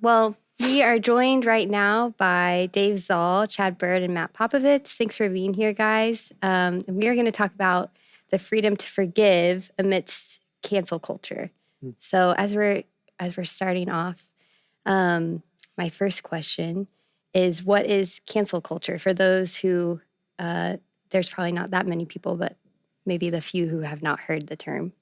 Well, we are joined right now by Dave Zoll, Chad Bird, and Matt Popovitz. Thanks for being here, guys. And we are going to talk about the freedom to forgive amidst cancel culture. So as we're starting off, my first question is, what is cancel culture? For those who, there's probably not that many people, but maybe the few who have not heard the term.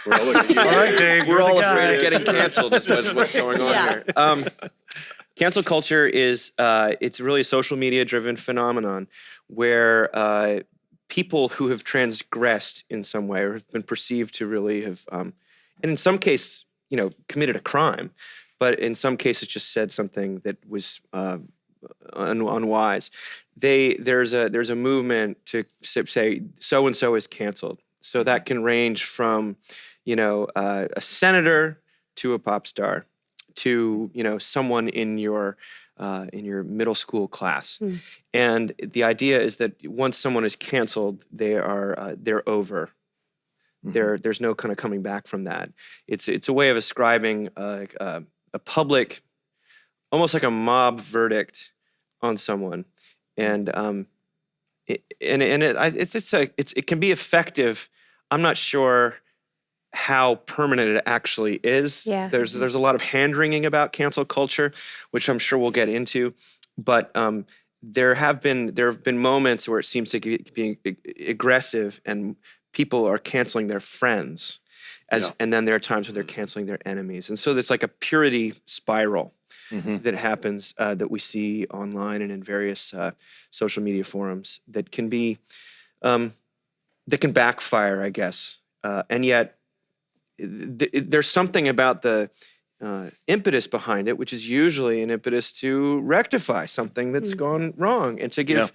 We're all looking at you. All right, Dave, We're all guy. afraid of getting canceled is what's going on here. Cancel culture is, it's really a social media driven phenomenon where people who have transgressed in some way or have been perceived to really have, and in some case, committed a crime, but in some cases just said something that was unwise. There's a movement to say so-and-so is canceled. So that can range from, a senator to a pop star to, someone in your middle school class. And the idea is that once someone is canceled, they're over. There's no kind of coming back from that. It's a way of ascribing a public, almost like a mob verdict on someone, and it can be effective. I'm not sure how permanent it actually is. Yeah. There's a lot of hand-wringing about cancel culture, which I'm sure we'll get into. But there have been moments where it seems to be aggressive, and people are canceling their friends, and then there are times where they're canceling their enemies, and so there's like a purity spiral that happens that we see online and in various social media forums that can be that can backfire, I guess. And yet there's something about the impetus behind it, which is usually an impetus to rectify something that's gone wrong and to give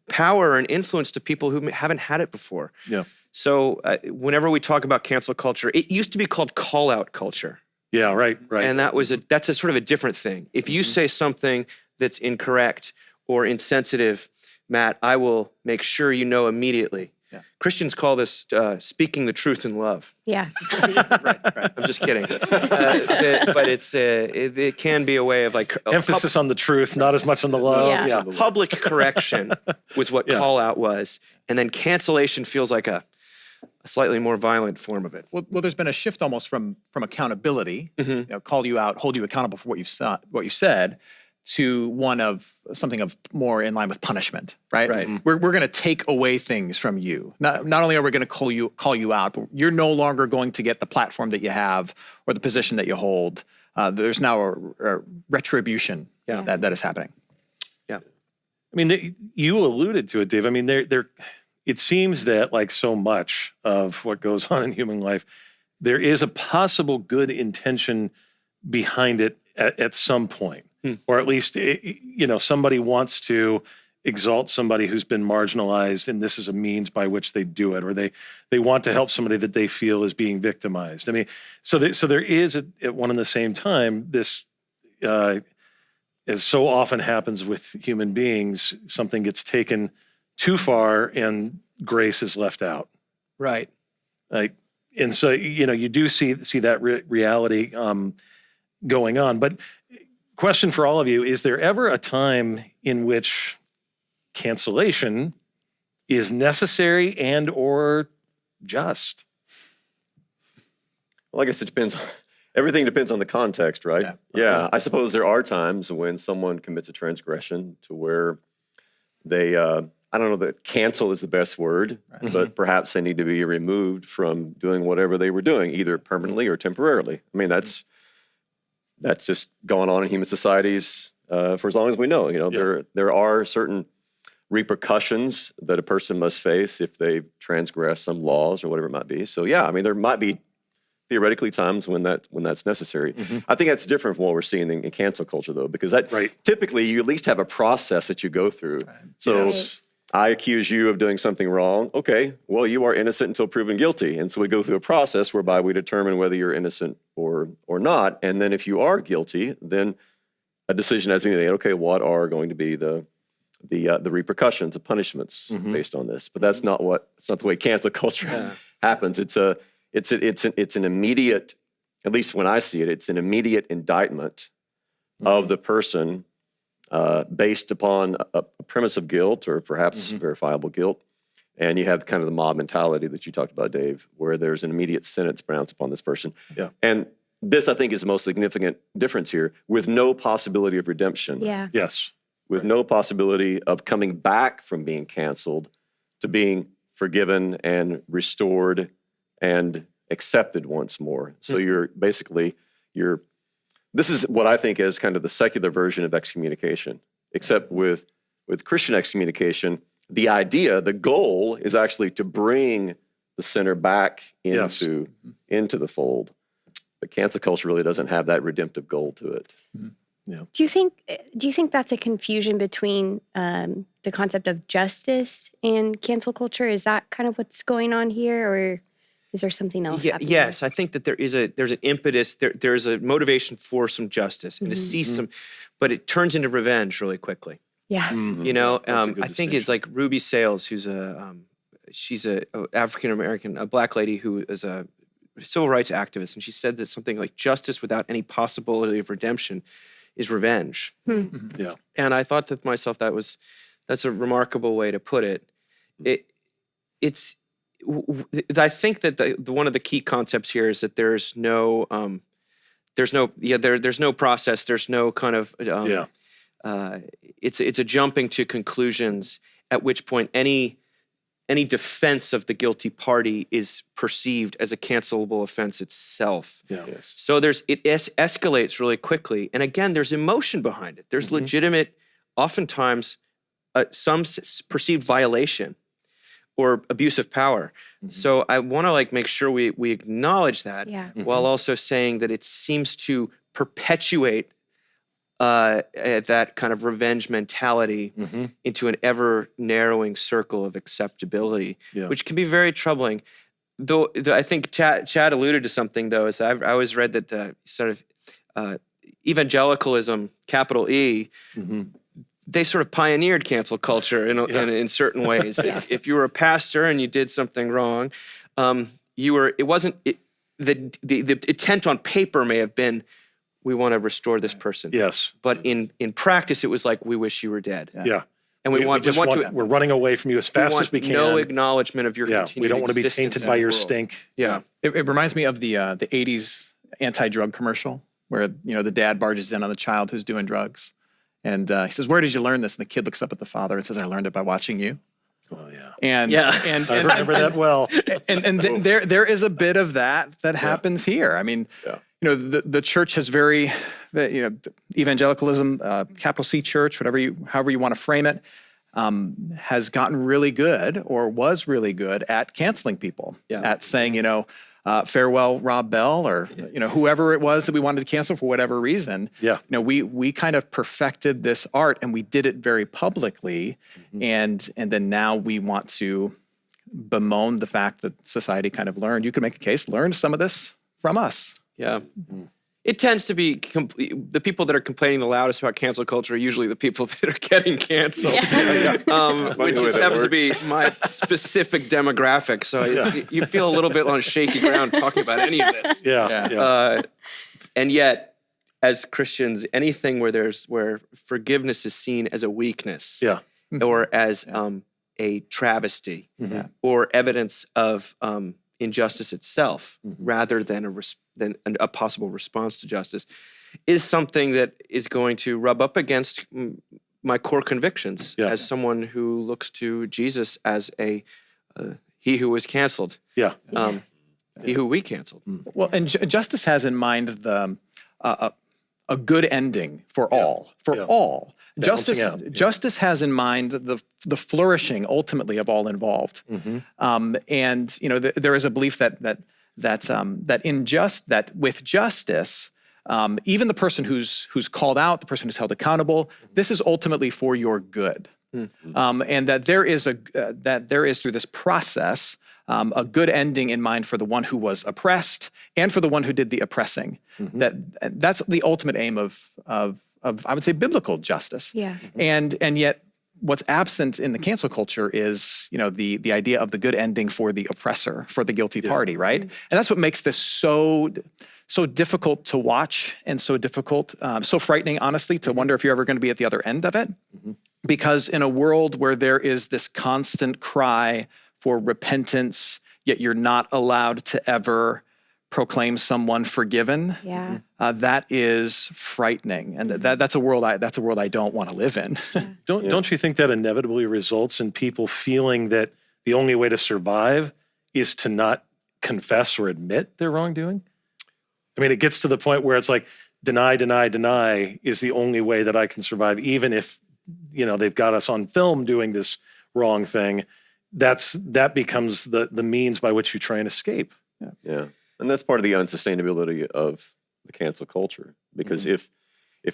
power and influence to people who haven't had it before. Yeah. So whenever we talk about cancel culture, it used to be called call-out culture. Yeah, right. And that's a sort of a different thing. If you say something that's incorrect or insensitive, Matt, I will make sure you know immediately. Yeah. Christians call this speaking the truth in love. Yeah. Right. I'm just kidding. But it can be a way of like emphasis on the truth, not as much on the love. Yeah. Public correction was what call out was, and then cancellation feels like a slightly more violent form of it. Well, there's been a shift almost from accountability, call you out, hold you accountable for what you said, to one of something of more in line with punishment, right? Right. We're going to take away things from you. Not only are we going to call you out, but you're no longer going to get the platform that you have or the position that you hold. There's now a retribution that is happening. Yeah. I mean, you alluded to it, Dave. I mean, it seems that, like so much of what goes on in human life, there is a possible good intention behind it at some point. Or at least, somebody wants to exalt somebody who's been marginalized, and this is a means by which they do it, or they want to help somebody that they feel is being victimized. I mean, so there is at one and the same time this, as so often happens with human beings, something gets taken too far and grace is left out. Right. And so you do see that reality going on, but. Question for all of you, is there ever a time in which cancellation is necessary and or just? Well, I guess it depends. Everything depends on the context, right? Yeah. I suppose there are times when someone commits a transgression to where they, I don't know that cancel is the best word, but perhaps they need to be removed from doing whatever they were doing, either permanently or temporarily. I mean, that's just gone on in human societies for as long as we know. There are certain repercussions that a person must face if they transgress some laws or whatever it might be. So yeah, I mean, there might be theoretically times when that's necessary. I think that's different from what we're seeing in cancel culture, though, because typically you at least have a process that you go through. So I accuse you of doing something wrong. Okay, well, you are innocent until proven guilty. And so we go through a process whereby we determine whether you're innocent or not. And then if you are guilty, then a decision has to be made. Okay, what are going to be the repercussions, the punishments based on this? But that's not the way cancel culture happens. It's an immediate at least when I see it, it's an immediate indictment of the person based upon a premise of guilt or perhaps verifiable guilt. And you have kind of the mob mentality that you talked about, Dave, where there's an immediate sentence pronounced upon this person. Yeah. And this, I think, is the most significant difference here, with no possibility of redemption. Yeah. Yes. With no possibility of coming back from being canceled to being forgiven and restored and accepted once more. So you're basically, this is what I think is kind of the secular version of excommunication, except with Christian excommunication, the goal is actually to bring the sinner back into the fold. But cancel culture really doesn't have that redemptive goal to it. Yeah. Do you think that's a confusion between the concept of justice and cancel culture? Is that kind of what's going on here, or is there something else happening? Yes, I think that there's an impetus, there's a motivation for some justice and to see some, but it turns into revenge really quickly. Yeah. You know, That's a good I think it's like Ruby Sales, who's she's a African American, a black lady who is a civil rights activist, and she said that something like justice without any possibility of redemption is revenge. Yeah. And I thought to myself that's a remarkable way to put it. I think that one of the key concepts here is that there's no process, there's no kind of it's a jumping to conclusions, at which point any defense of the guilty party is perceived as a cancelable offense itself. Yeah. Yes. So it escalates really quickly. And again, there's emotion behind it. There's legitimate, oftentimes, some perceived violation or abuse of power. So I want to make sure we acknowledge that, while also saying that it seems to perpetuate that kind of revenge mentality into an ever narrowing circle of acceptability, which can be very troubling. Though I think Chad alluded to something, though, is I always read that the sort of evangelicalism, capital E, they sort of pioneered cancel culture in certain ways. If you were a pastor and you did something wrong, the intent on paper may have been, we want to restore this person. Yes. But in practice, it was like, we wish you were dead. Yeah. And we're running away from you as fast as we can. No acknowledgement of your continued we don't want to be existence tainted in by the your world. stink. Yeah. It reminds me of the 80s anti-drug commercial where, the dad barges in on the child who's doing drugs. And he says, "Where did you learn this?" And the kid looks up at the father and says, "I learned it by watching you." Oh, yeah. And I remember that well. And there is a bit of that happens here. I mean, the church has very, evangelicalism, capital C church, however you want to frame it, has gotten really good or was really good at canceling people, at saying, farewell, Rob Bell, or whoever it was that we wanted to cancel for whatever reason. Yeah. We kind of perfected this art, and we did it very publicly, and then now we want to bemoan the fact that society kind of learned. You could make a case, learned some of this from us. Yeah. It tends to be the people that are complaining the loudest about cancel culture are usually the people that are getting canceled, which happens to be my specific demographic. So you feel a little bit on shaky ground talking about any of this. And yet, as Christians, anything where forgiveness is seen as a weakness, or as a travesty, or evidence of injustice itself, rather than a possible response to justice, is something that is going to rub up against my core convictions as someone who looks to Jesus as he who was canceled, he who we canceled. Well, and justice has in mind a good ending for all, all. Justice has in mind the flourishing ultimately of all involved, and there is a belief that with justice, even the person who's called out, the person who's held accountable, this is ultimately for your good, and that there is through this process a good ending in mind for the one who was oppressed and for the one who did the oppressing. That's the ultimate aim of I would say biblical justice. And yet what's absent in the cancel culture is, the idea of the good ending for the oppressor, for the guilty party, right? And that's what makes this so difficult to watch and so difficult, so frightening, honestly, to wonder if you're ever going to be at the other end of it. Because in a world where there is this constant cry for repentance, yet you're not allowed to ever proclaim someone forgiven, Yeah. that is frightening, and that's a world I don't want to live in. Don't you think that inevitably results in people feeling that the only way to survive is to not confess or admit their wrongdoing? I mean, it gets to the point where it's like deny is the only way that I can survive, even if they've got us on film doing this wrong thing. That becomes the means by which you try and escape. Yeah. And that's part of the unsustainability of the cancel culture. Because if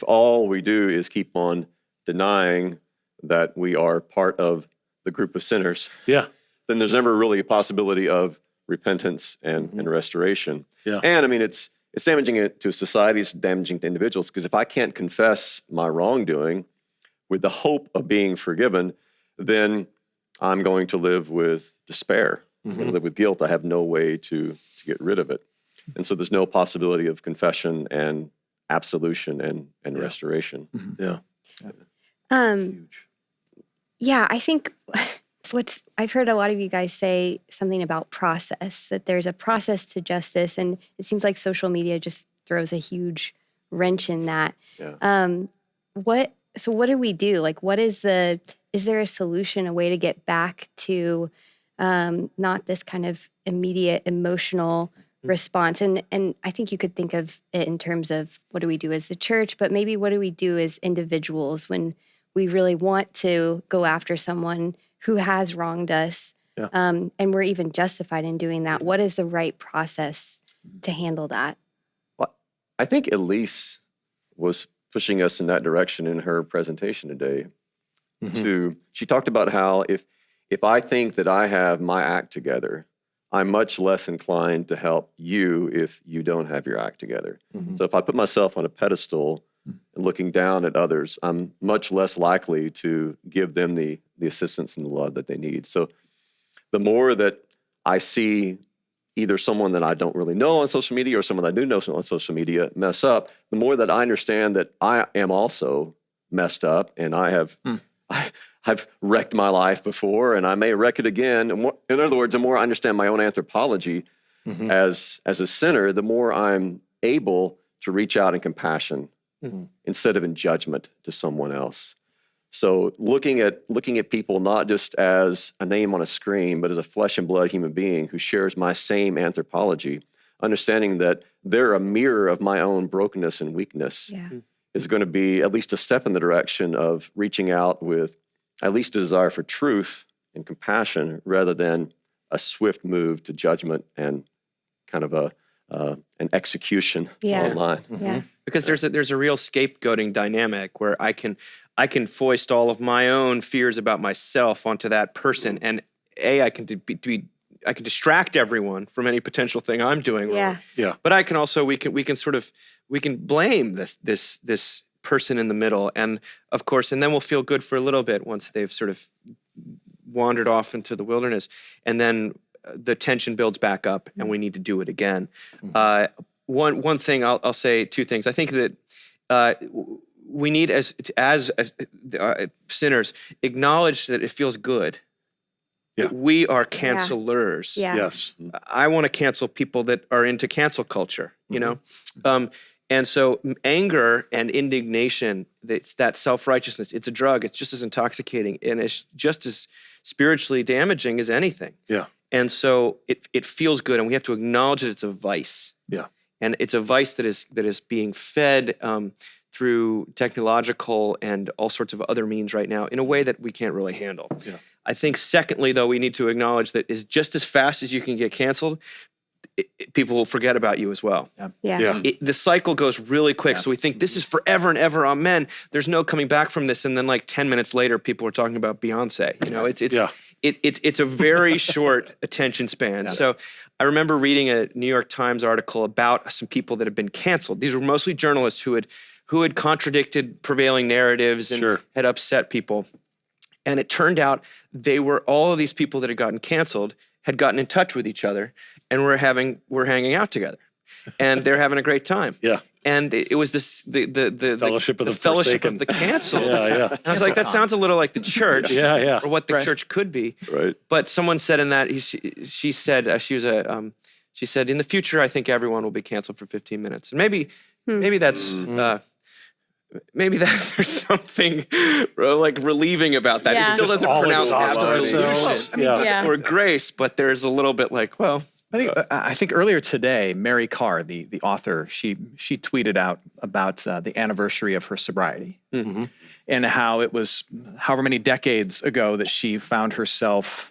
all we do is keep on denying that we are part of the group of sinners, then there's never really a possibility of repentance and restoration. Yeah. And I mean, it's damaging to society, it's damaging to individuals, because if I can't confess my wrongdoing with the hope of being forgiven, then I'm going to live with despair. I'm going to live with guilt. I have no way to get rid of it. And so there's no possibility of confession and absolution and restoration. Yeah. Yeah, I think I've heard a lot of you guys say something about process, that there's a process to justice, and it seems like social media just throws a huge wrench in that. Yeah. So what do we do? Like, is there a solution, a way to get back to not this kind of immediate emotional response? And I think you could think of it in terms of what do we do as a church, but maybe what do we do as individuals when we really want to go after someone who has wronged us, and we're even justified in doing that? What is the right process to handle that? Well, I think Elise was pushing us in that direction in her presentation today. She talked about how if I think that I have my act together, I'm much less inclined to help you if you don't have your act together. So if I put myself on a pedestal and looking down at others, I'm much less likely to give them the assistance and the love that they need. So the more that I see either someone that I don't really know on social media or someone I do know on social media mess up, the more that I understand that I am also messed up, and I've wrecked my life before, and I may wreck it again. And in other words, the more I understand my own anthropology as a sinner, the more I'm able to reach out in compassion instead of in judgment to someone else. So looking at people not just as a name on a screen, but as a flesh and blood human being who shares my same anthropology, understanding that they're a mirror of my own brokenness and weakness, is going to be at least a step in the direction of reaching out with at least a desire for truth and compassion, rather than a swift move to judgment and kind of an execution online. Because there's a real scapegoating dynamic where I can foist all of my own fears about myself onto that person, and I can distract everyone from any potential thing I'm doing wrong. Yeah. But I can also we can blame this person in the middle, and of course, and then we'll feel good for a little bit once they've sort of wandered off into the wilderness, and then the tension builds back up, and we need to do it again. One thing I'll say, two things. I think that we need as sinners acknowledge that it feels good. Yeah. We are cancelers. Yeah. Yes. I want to cancel people that are into cancel culture, you know? And so anger and indignation, that self-righteousness, it's a drug. It's just as intoxicating, and it's just as spiritually damaging as anything. Yeah. And so it feels good, and we have to acknowledge that it's a vice. Yeah. And it's a vice that is being fed through technological and all sorts of other means right now in a way that we can't really handle. Yeah. I think secondly, though, we need to acknowledge that is just as fast as you can get canceled, people will forget about you as well. The cycle goes really quick. So we think this is forever and ever. Amen. There's no coming back from this. And then like 10 minutes later, people are talking about Beyonce. You know, it's a very short attention span. So I remember reading a New York Times article about some people that have been canceled. These were mostly journalists who had contradicted prevailing narratives and had upset people. And it turned out all of these people that had gotten canceled had gotten in touch with each other and were hanging out together. And they're having a great time. Yeah. And it was the Fellowship of the fellowship Forsaken. of the canceled. Yeah. And I was like, that sounds a little like the church. Yeah. Or what the church could be. Right. But someone said in that, she said, she said, in the future, I think everyone will be canceled for 15 minutes. And maybe that's, maybe there's something like relieving about that. Yeah. It still Just doesn't all pronounce exhaust absolution ourselves. Yeah. or grace, but there's a little bit like, well, I think earlier today, Mary Carr, the author, she tweeted out about the anniversary of her sobriety and how it was however many decades ago that she found herself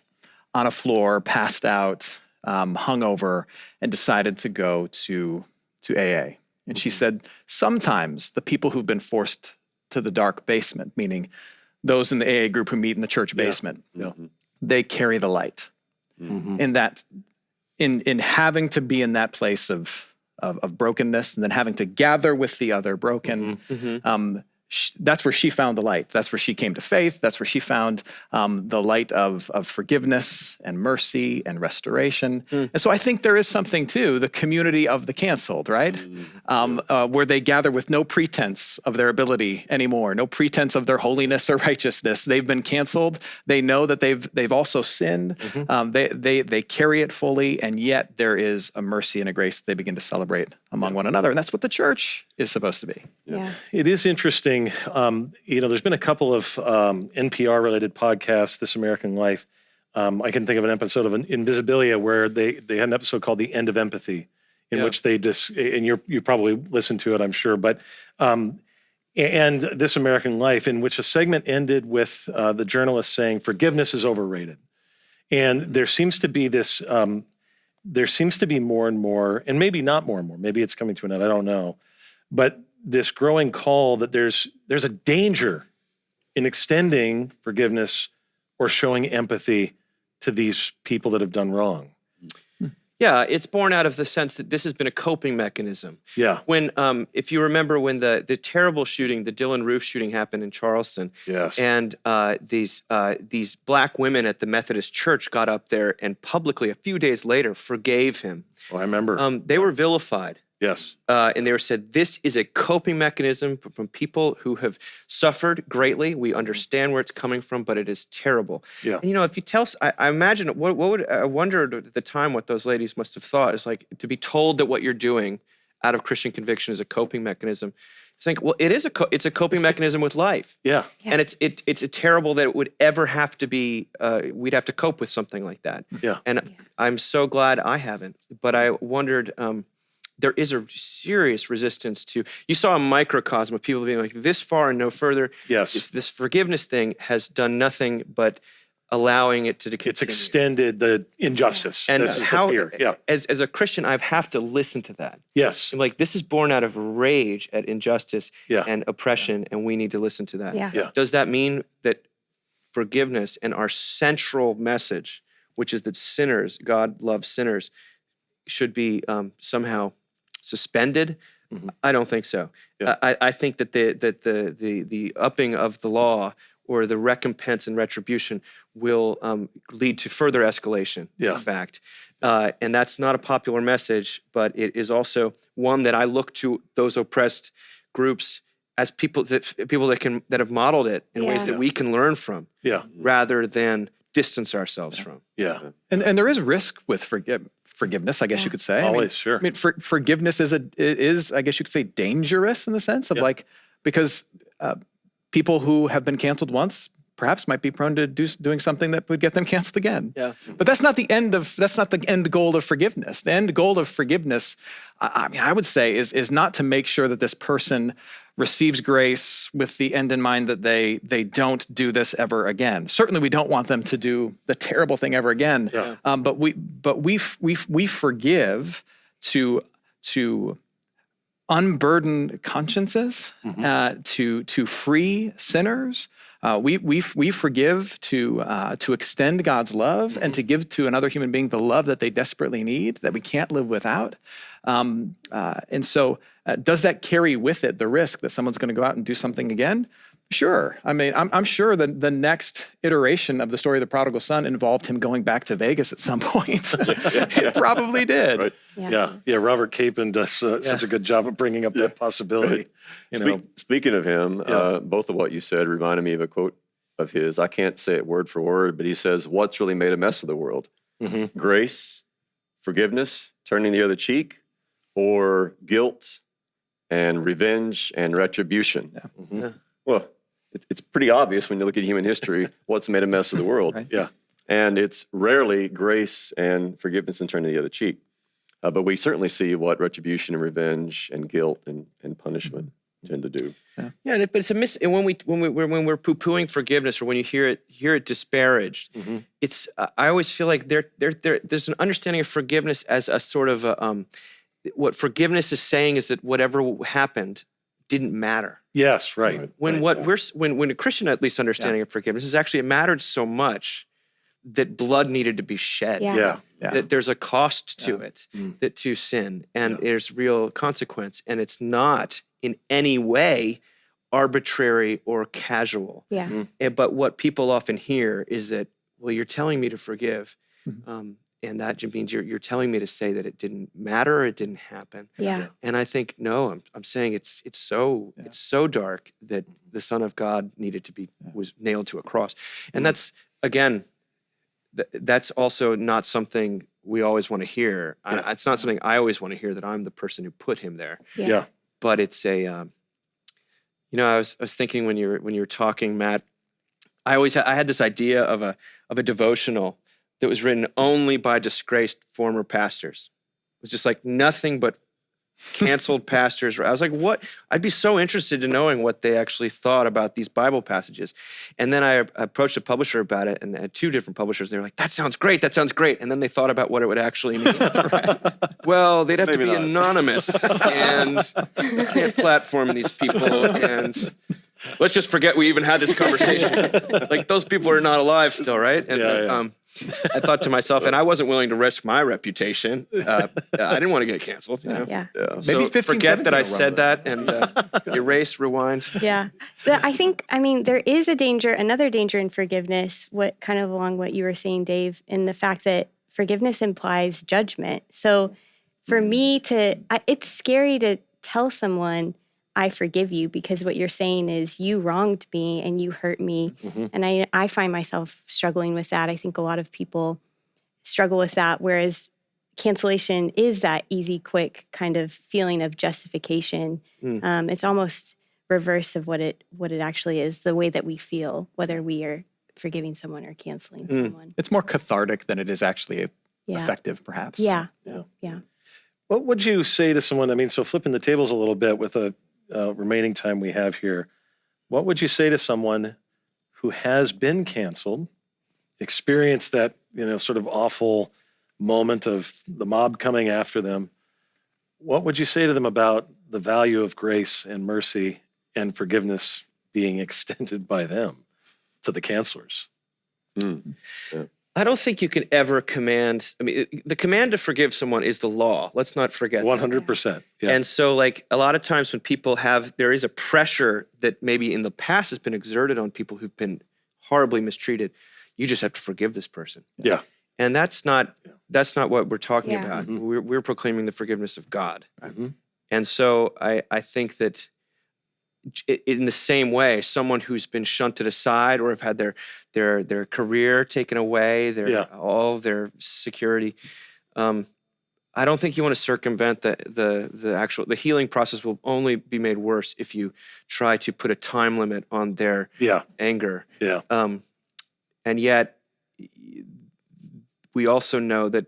on a floor, passed out, hungover, and decided to go to AA. And she said, sometimes the people who've been forced to the dark basement, meaning those in the AA group who meet in the church basement, they carry the light. In that, in having to be in that place of brokenness and then having to gather with the other broken, that's where she found the light. That's where she came to faith. That's where she found the light of forgiveness and mercy and restoration. And so I think there is something to the community of the canceled, right? Where they gather with no pretense of their ability anymore, no pretense of their holiness or righteousness. They've been canceled. They know that they've also sinned. They carry it fully, and yet there is a mercy and a grace that they begin to celebrate among one another. And that's what the church is supposed to be. Yeah. It is interesting. There's been a couple of NPR-related podcasts, This American Life. I can think of an episode of Invisibilia where they had an episode called The End of Empathy, in which they and you probably listened to it, I'm sure, but and This American Life, in which a segment ended with the journalist saying, forgiveness is overrated. And there seems to be this, there seems to be more and more, and maybe not more and more, maybe it's coming to an end, I don't know, but this growing call that there's a danger in extending forgiveness or showing empathy to these people that have done wrong. yeah, it's born out of the sense that this has been a coping mechanism. Yeah. When, if you remember when the terrible shooting, the Dylan Roof shooting happened in Charleston, Yes. and these black women at the Methodist Church got up there and publicly, a few days later, forgave him. Oh, I remember. They were vilified. Yes. And they were said, this is a coping mechanism from people who have suffered greatly. We understand where it's coming from, but it is terrible. Yeah. And, if you tell, I imagine, I wondered at the time what those ladies must have thought. It's like to be told that what you're doing out of Christian conviction is a coping mechanism. It's like, well, it's a coping mechanism with life. Yeah. And it's a terrible that it would ever have to be, we'd have to cope with something like that. Yeah. And I'm so glad I haven't. But I wondered, there is a serious resistance to, you saw a microcosm of people being like, this far and no further. Yes. This forgiveness thing has done nothing but allowing it to continue. It's extended the injustice. And This is the how, fear. Yeah. as a Christian, I have to listen to that. Yes. I'm like, this is born out of rage at injustice Yeah. and oppression, and we need to listen to that. Yeah. Yeah. Does that mean that forgiveness and our central message, which is that sinners, God loves sinners, should be somehow suspended? I don't think so. Yeah. I think that the upping of the law or the recompense and retribution will lead to further escalation, Yeah. in fact. And that's not a popular message, but it is also one that I look to those oppressed groups as people that have modeled it in ways Yeah. that we can learn from, Yeah. rather than distance ourselves from. Yeah. And there is risk with forgiveness, I guess you could say. Always, sure. I mean, forgiveness is I guess you could say, dangerous in the sense of because people who have been canceled once perhaps might be prone to doing something that would get them canceled again. Yeah. But that's not the end goal of forgiveness. The end goal of forgiveness, I would say, is not to make sure that this person receives grace with the end in mind that they don't do this ever again. Certainly, we don't want them to do the terrible thing ever again. Yeah. But we forgive to unburden consciences, to free sinners. We forgive to extend God's love and to give to another human being the love that they desperately need, that we can't live without. And so does that carry with it the risk that someone's going to go out and do something again? Sure. I mean, I'm sure that the next iteration of the story of the prodigal son involved him going back to Vegas at some point. It probably did. Right. Yeah. Robert Capon does such a good job of bringing up that possibility. Speaking of him, Yeah. both of what you said reminded me of a quote of his. I can't say it word for word, but he says, "What's really made a mess of the world? Grace, forgiveness, turning the other cheek, or guilt and revenge and retribution?" Well, it's pretty obvious when you look at human history what's made a mess of the world. Right. Yeah. And it's rarely grace and forgiveness and turning the other cheek. But we certainly see what retribution and revenge and guilt and punishment tend to do. Yeah, but it's a miss. And when we're poo-pooing forgiveness, or when you hear it disparaged, it's I always feel like there's an understanding of forgiveness as a sort of what forgiveness is saying is that whatever happened didn't matter. Yes, right. When a Christian at least understanding of forgiveness is actually it mattered so much that blood needed to be shed. Yeah. That there's a cost to it, that to sin, and there's real consequence, and it's not in any way arbitrary or casual. Yeah. But what people often hear is that, well, you're telling me to forgive, and that means you're telling me to say that it didn't matter or it didn't happen. Yeah. And I think no, I'm saying it's so dark that the Son of God was nailed to a cross, and that's again. That's also not something we always want to hear. It's not something I always want to hear, that I'm the person who put him there. Yeah. But it's a, I was thinking when you were talking, Matt, I had this idea of a devotional that was written only by disgraced former pastors. It was just like nothing but canceled pastors. I was like, what? I'd be so interested in knowing what they actually thought about these Bible passages. And then I approached a publisher about it, and had two different publishers. They were like, that sounds great. And then they thought about what it would actually mean. Well, they'd have to be anonymous, and you can't platform these people, and let's just forget we even had this conversation. Like, those people are not alive still, right? And I thought to myself, and I wasn't willing to risk my reputation. I didn't want to get canceled. Yeah. So Maybe 15, forget that I 17 said that, and erase, rewind. Yeah. I mean, there is another danger in forgiveness, what kind of along what you were saying, Dave, in the fact that forgiveness implies judgment. So for me it's scary to tell someone, I forgive you, because what you're saying is you wronged me and you hurt me. And I find myself struggling with that. I think a lot of people struggle with that, whereas cancellation is that easy, quick kind of feeling of justification. It's almost reverse of what it actually is, the way that we feel, whether we are forgiving someone or canceling someone. It's more cathartic than it is actually effective, perhaps. Yeah. What would you say to someone? I mean, so flipping the tables a little bit with the remaining time we have here, what would you say to someone who has been canceled, experienced that, sort of awful moment of the mob coming after them? What would you say to them about the value of grace and mercy and forgiveness being extended by them to the cancelers? I don't think you can ever command. I mean, the command to forgive someone is the law. Let's not forget 100%. Yeah. And so, like, a lot of times when people there is a pressure that maybe in the past has been exerted on people who've been horribly mistreated. You just have to forgive this person. Yeah. And that's not what we're talking about. We're proclaiming the forgiveness of God. And so I think that in the same way, someone who's been shunted aside or have had their career taken away, all of their security, I don't think you want to circumvent the healing process. Will only be made worse if you try to put a time limit on their anger. Yeah. And yet, we also know that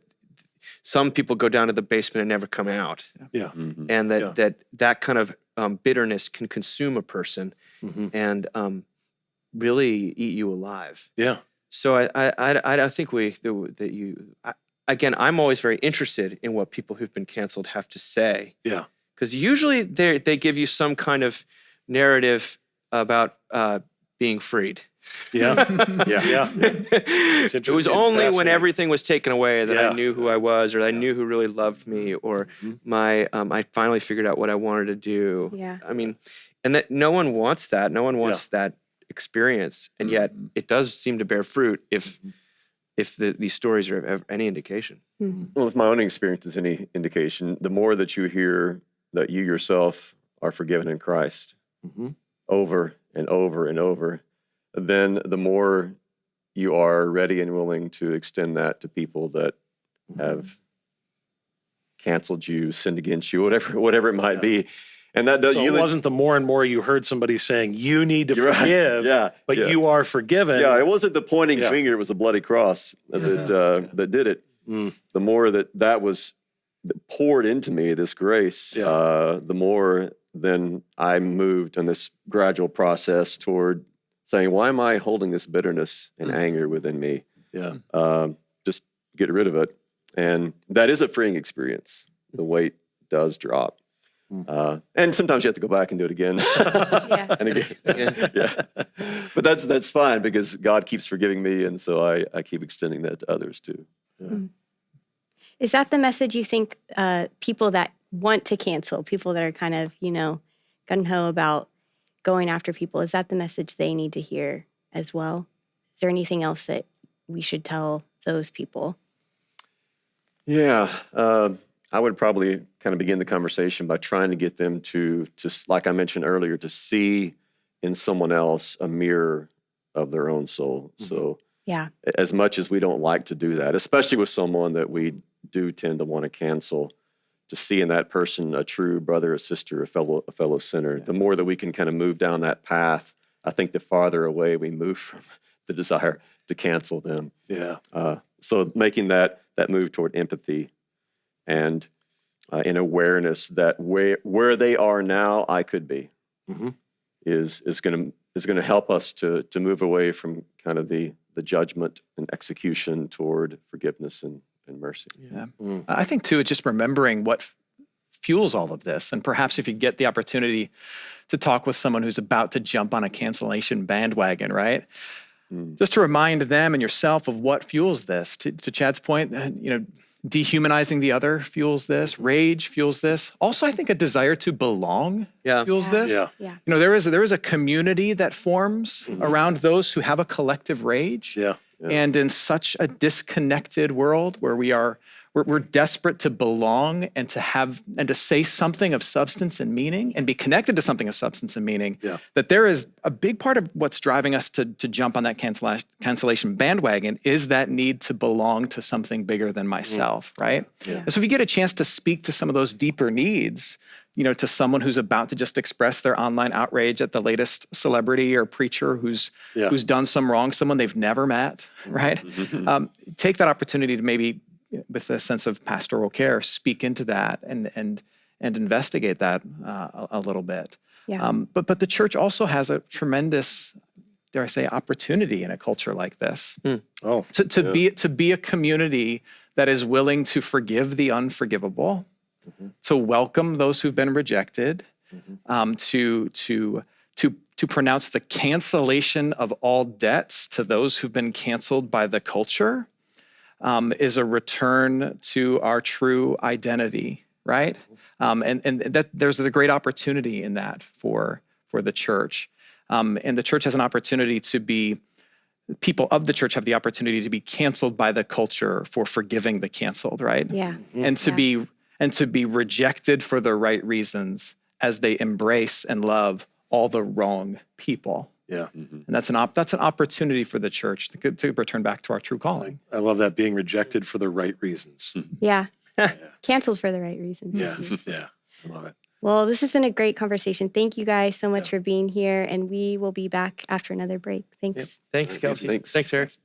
some people go down to the basement and never come out. Yeah. And that kind of bitterness can consume a person and really eat you alive. Yeah. So I think again, I'm always very interested in what people who've been canceled have to say. Yeah. Because usually they give you some kind of narrative about being freed. Yeah. Yeah. It was only when everything was taken away that Yeah. I knew who I was, or I knew who really loved me, or I finally figured out what I wanted to do. Yeah. I mean, and that no one wants that. No one wants that experience, and yet it does seem to bear fruit if these stories are of any indication. Well, if my own experience is any indication, the more that you hear that you yourself are forgiven in Christ over and over and over, then the more you are ready and willing to extend that to people that have canceled you, sinned against you, whatever it might be. And that does. So it wasn't the more and more you heard somebody saying you need to You're right. forgive, but you are forgiven. Yeah, it wasn't the pointing finger; it was the bloody cross that did it. The more that was poured into me, this grace, the more then I moved in this gradual process toward saying, "Why am I holding this bitterness and anger within me? Just get rid of it." And that is a freeing experience. The weight does drop. And sometimes you have to go back and do it again and again. But that's fine because God keeps forgiving me, and so I keep extending that to others too. Is that the message you think people that want to cancel, people that are kind of, gung-ho about going after people, is that the message they need to hear as well? Is there anything else that we should tell those people? Yeah. I would probably kind of begin the conversation by trying to get them to like I mentioned earlier, to see in someone else a mirror of their own soul. So as much as we don't like to do that, especially with someone that we do tend to want to cancel, to see in that person a true brother or sister, a fellow sinner, the more that we can kind of move down that path, I think the farther away we move from the desire to cancel them. So making that move toward empathy and in awareness that where they are now, I could be, is going to help us to move away from kind of the judgment and execution toward forgiveness and mercy. I think too, just remembering what fuels all of this, and perhaps if you get the opportunity to talk with someone who's about to jump on a cancellation bandwagon, right? Just to remind them and yourself of what fuels this. To Chad's point, dehumanizing the other fuels this. Rage fuels this. Also, I think a desire to belong fuels this. There is a community that forms around those who have a collective rage. And in such a disconnected world where we're desperate to belong and to say something of substance and meaning and be connected to something of substance and meaning, that there is a big part of what's driving us to jump on that cancellation bandwagon is that need to belong to something bigger than myself, right? And so if you get a chance to speak to some of those deeper needs, to someone who's about to just express their online outrage at the latest celebrity or preacher who's done some wrong, someone they've never met, right? Take that opportunity to maybe, with a sense of pastoral care, speak into that and investigate that a little bit. But the church also has a tremendous, dare I say, opportunity in a culture like this. To be a community that is willing to forgive the unforgivable, to welcome those who've been rejected, to pronounce the cancellation of all debts to those who've been canceled by the culture, is a return to our true identity, right? And that there's a great opportunity in that for the church. And the church has an opportunity to be, people of the church have the opportunity to be canceled by the culture for forgiving the canceled, right? And to be rejected for the right reasons as they embrace and love all the wrong people. And that's an opportunity for the church to return back to our true calling. I love that, being rejected for the right reasons. Canceled for the right reasons. I love it. Well, this has been a great conversation. Thank you guys so much for being here, and we will be back after another break. Thanks. Thanks, Kelsey. Thanks. Thanks, Eric.